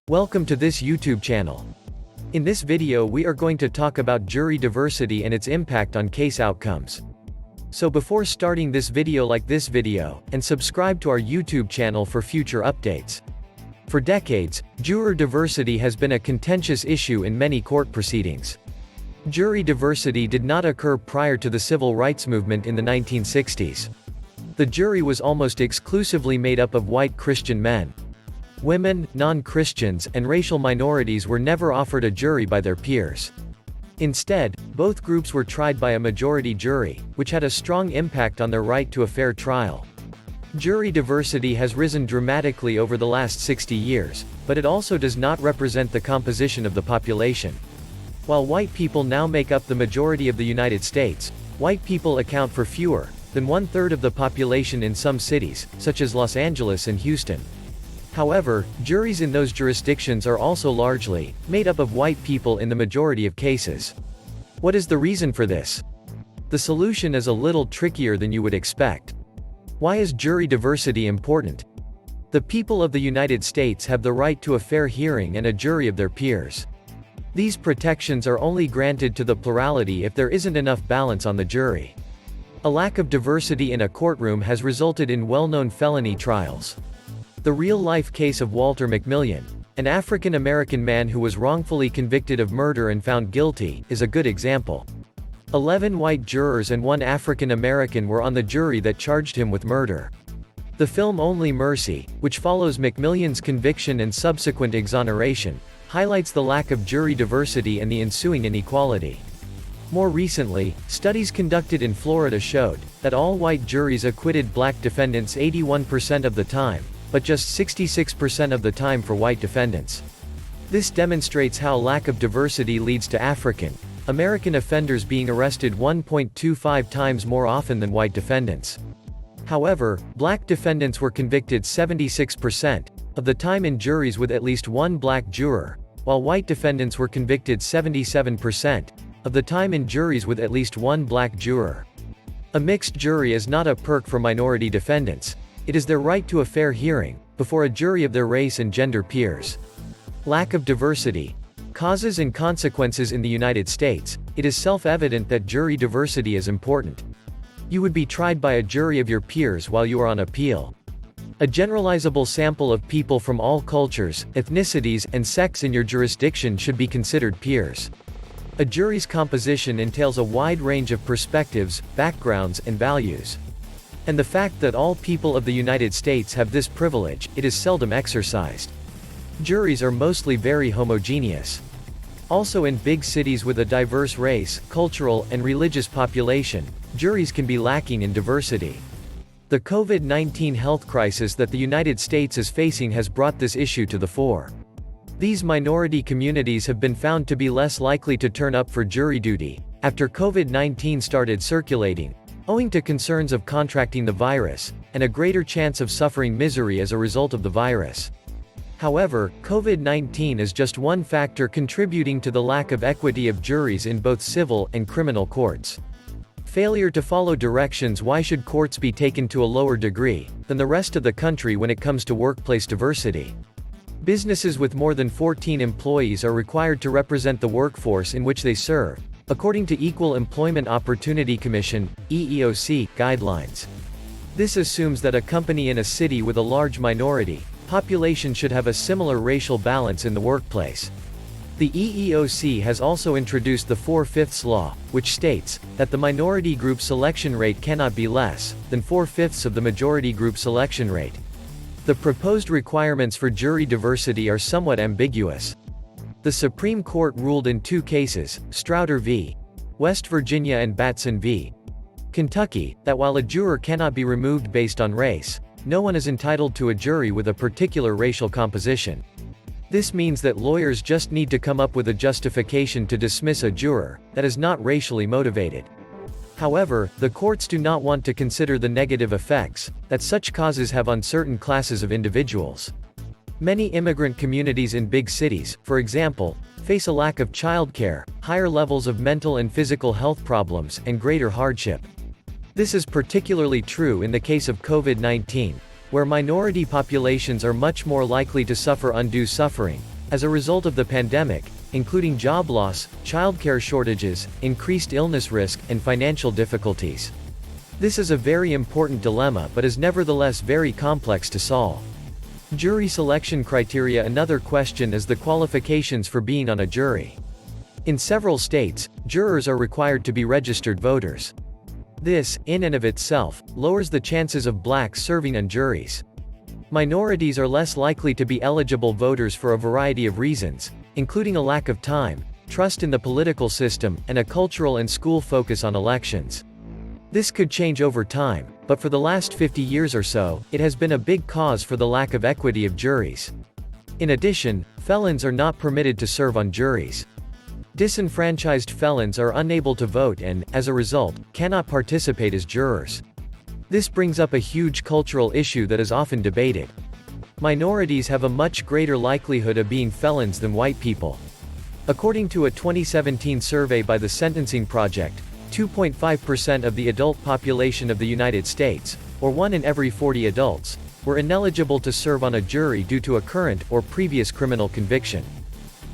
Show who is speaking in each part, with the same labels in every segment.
Speaker 1: Welcome to this YouTube channel. In this video we are going to talk about jury diversity and its impact on case outcomes. So before starting this video, like this video, and subscribe to our YouTube channel for future updates. For decades, juror diversity has been a contentious issue in many court proceedings. Jury diversity did not occur prior to the civil rights movement in the 1960s. The jury was almost exclusively made up of white Christian men. Women, non-Christians, and racial minorities were never offered a jury by their peers. Instead, both groups were tried by a majority jury, which had a strong impact on their right to a fair trial. Jury diversity has risen dramatically over the last 60 years, but it also does not represent the composition of the population. While white people now make up the majority of the United States, white people account for fewer than one-third of the population in some cities, such as Los Angeles and Houston. However, juries in those jurisdictions are also largely made up of white people in the majority of cases. What is the reason for this? The solution is a little trickier than you would expect. Why is jury diversity important? The people of the United States have the right to a fair hearing and a jury of their peers. These protections are only granted to the plurality if there isn't enough balance on the jury. A lack of diversity in a courtroom has resulted in well-known felony trials. The real-life case of Walter McMillian, an African-American man who was wrongfully convicted of murder and found guilty, is a good example. 11 white jurors and 1 African-American were on the jury that charged him with murder. The film Only Mercy, which follows McMillian's conviction and subsequent exoneration, highlights the lack of jury diversity and the ensuing inequality. More recently, studies conducted in Florida showed that all white juries acquitted black defendants 81% of the time, but just 66% of the time for white defendants. This demonstrates how lack of diversity leads to African-American offenders being arrested 1.25 times more often than white defendants. However, black defendants were convicted 76% of the time in juries with at least one black juror, while white defendants were convicted 77% of the time in juries with at least one black juror. A mixed jury is not a perk for minority defendants. It is their right to a fair hearing, before a jury of their race and gender peers. Lack of diversity. Causes and consequences in the United States. It is self-evident that jury diversity is important. You would be tried by a jury of your peers while you are on appeal. A generalizable sample of people from all cultures, ethnicities, and sects in your jurisdiction should be considered peers. A jury's composition entails a wide range of perspectives, backgrounds, and values. And the fact that all people of the United States have this privilege, it is seldom exercised. Juries are mostly very homogeneous. Also, in big cities with a diverse race, cultural, and religious population, juries can be lacking in diversity. The COVID-19 health crisis that the United States is facing has brought this issue to the fore. These minority communities have been found to be less likely to turn up for jury duty after COVID-19 started circulating, owing to concerns of contracting the virus, and a greater chance of suffering misery as a result of the virus. However, COVID-19 is just one factor contributing to the lack of equity of juries in both civil and criminal courts. Failure to follow directions. Why should courts be taken to a lower degree than the rest of the country when it comes to workplace diversity? Businesses with more than 14 employees are required to represent the workforce in which they serve, according to Equal Employment Opportunity Commission (EEOC) guidelines. This assumes that a company in a city with a large minority population should have a similar racial balance in the workplace. The EEOC has also introduced the 4/5 law, which states that the minority group selection rate cannot be less than 4/5 of the majority group selection rate. The proposed requirements for jury diversity are somewhat ambiguous. The Supreme Court ruled in 2 cases, Strouder v. West Virginia and Batson v. Kentucky, that while a juror cannot be removed based on race, no one is entitled to a jury with a particular racial composition. This means that lawyers just need to come up with a justification to dismiss a juror that is not racially motivated. However, the courts do not want to consider the negative effects that such causes have on certain classes of individuals. Many immigrant communities in big cities, for example, face a lack of childcare, higher levels of mental and physical health problems, and greater hardship. This is particularly true in the case of COVID-19, where minority populations are much more likely to suffer undue suffering, as a result of the pandemic, including job loss, childcare shortages, increased illness risk, and financial difficulties. This is a very important dilemma but is nevertheless very complex to solve. Jury selection criteria. Another question is the qualifications for being on a jury. In several states, jurors are required to be registered voters. This, in and of itself, lowers the chances of blacks serving on juries. Minorities are less likely to be eligible voters for a variety of reasons, including a lack of time, trust in the political system, and a cultural and school focus on elections. This could change over time, but for the last 50 years or so, it has been a big cause for the lack of equity of juries. In addition, felons are not permitted to serve on juries. Disenfranchised felons are unable to vote and, as a result, cannot participate as jurors. This brings up a huge cultural issue that is often debated. Minorities have a much greater likelihood of being felons than white people. According to a 2017 survey by the Sentencing Project, 2.5% of the adult population of the United States, or 1 in every 40 adults, were ineligible to serve on a jury due to a current or previous criminal conviction.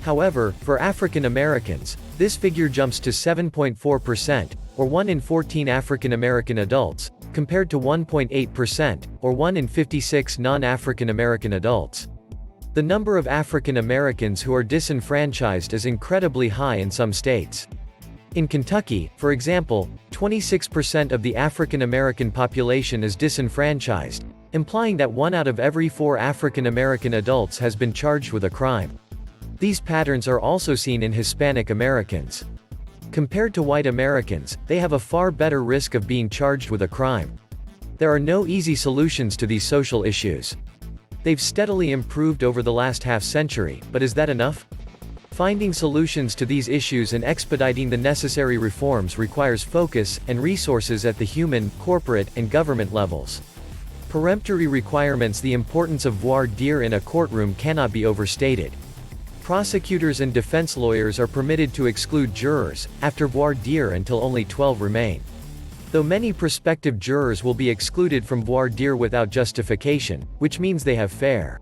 Speaker 1: However, for African Americans, this figure jumps to 7.4%, or 1 in 14 African American adults, compared to 1.8%, or 1 in 56 non-African American adults. The number of African Americans who are disenfranchised is incredibly high in some states. In Kentucky, for example, 26% of the African American population is disenfranchised, implying that 1 out of every 4 African American adults has been charged with a crime. These patterns are also seen in Hispanic Americans. Compared to white Americans, they have a far better risk of being charged with a crime. There are no easy solutions to these social issues. They've steadily improved over the last half-century, but is that enough? Finding solutions to these issues and expediting the necessary reforms requires focus and resources at the human, corporate, and government levels. Peremptory requirements. The importance of voir dire in a courtroom cannot be overstated. Prosecutors and defense lawyers are permitted to exclude jurors, after voir dire until only 12 remain. Though many prospective jurors will be excluded from voir dire without justification, which means they have fair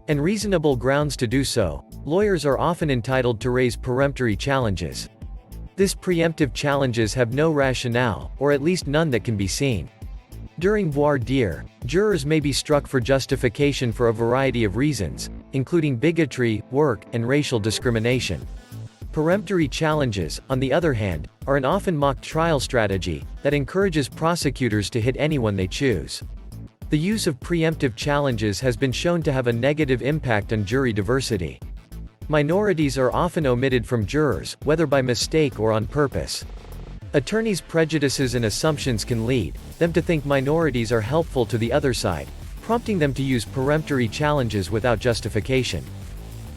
Speaker 1: and reasonable grounds to do so, lawyers are often entitled to raise peremptory challenges. These preemptive challenges have no rationale, or at least none that can be seen. During voir dire, jurors may be struck for justification for a variety of reasons, including bigotry, work, and racial discrimination. Peremptory challenges, on the other hand, are an often mocked trial strategy that encourages prosecutors to hit anyone they choose. The use of preemptive challenges has been shown to have a negative impact on jury diversity. Minorities are often omitted from jurors, whether by mistake or on purpose. Attorneys' prejudices and assumptions can lead them to think minorities are helpful to the other side, prompting them to use peremptory challenges without justification.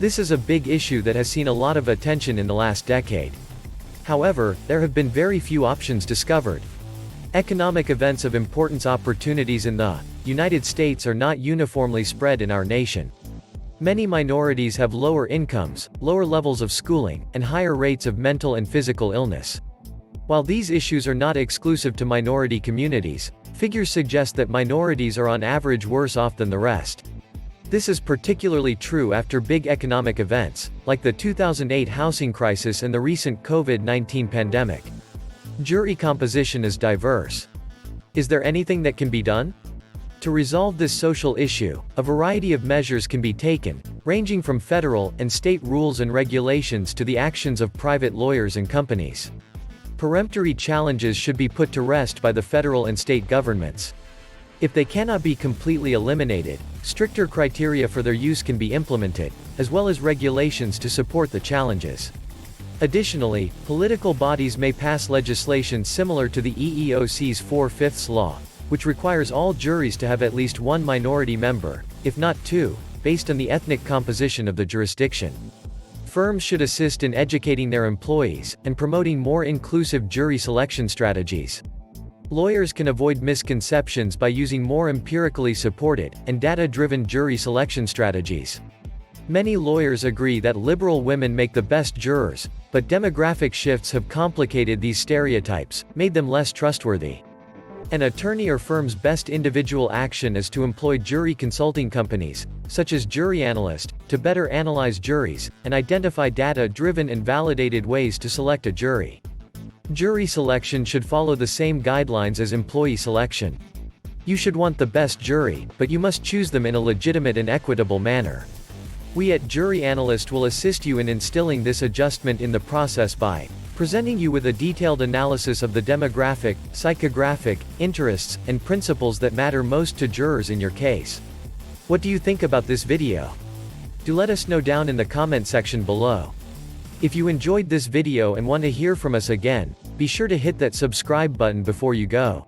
Speaker 1: This is a big issue that has seen a lot of attention in the last decade. However, there have been very few options discovered. Economic events of importance. Opportunities in the United States are not uniformly spread in our nation. Many minorities have lower incomes, lower levels of schooling, and higher rates of mental and physical illness. While these issues are not exclusive to minority communities, figures suggest that minorities are on average worse off than the rest. This is particularly true after big economic events, like the 2008 housing crisis and the recent COVID-19 pandemic. Jury composition is diverse. Is there anything that can be done? To resolve this social issue, a variety of measures can be taken, ranging from federal and state rules and regulations to the actions of private lawyers and companies. Peremptory challenges should be put to rest by the federal and state governments. If they cannot be completely eliminated, stricter criteria for their use can be implemented, as well as regulations to support the challenges. Additionally, political bodies may pass legislation similar to the EEOC's 4/5 law, which requires all juries to have at least one minority member, if not two, based on the ethnic composition of the jurisdiction. Firms should assist in educating their employees, and promoting more inclusive jury selection strategies. Lawyers can avoid misconceptions by using more empirically supported, and data-driven jury selection strategies. Many lawyers agree that liberal women make the best jurors, but demographic shifts have complicated these stereotypes, made them less trustworthy. An attorney or firm's best individual action is to employ jury consulting companies, such as jury analyst, to better analyze juries, and identify data-driven and validated ways to select a jury. Jury selection should follow the same guidelines as employee selection. You should want the best jury, but you must choose them in a legitimate and equitable manner. We at Jury Analyst will assist you in instilling this adjustment in the process by presenting you with a detailed analysis of the demographic, psychographic, interests, and principles that matter most to jurors in your case. What do you think about this video? Do let us know down in the comment section below. If you enjoyed this video and want to hear from us again, be sure to hit that subscribe button before you go.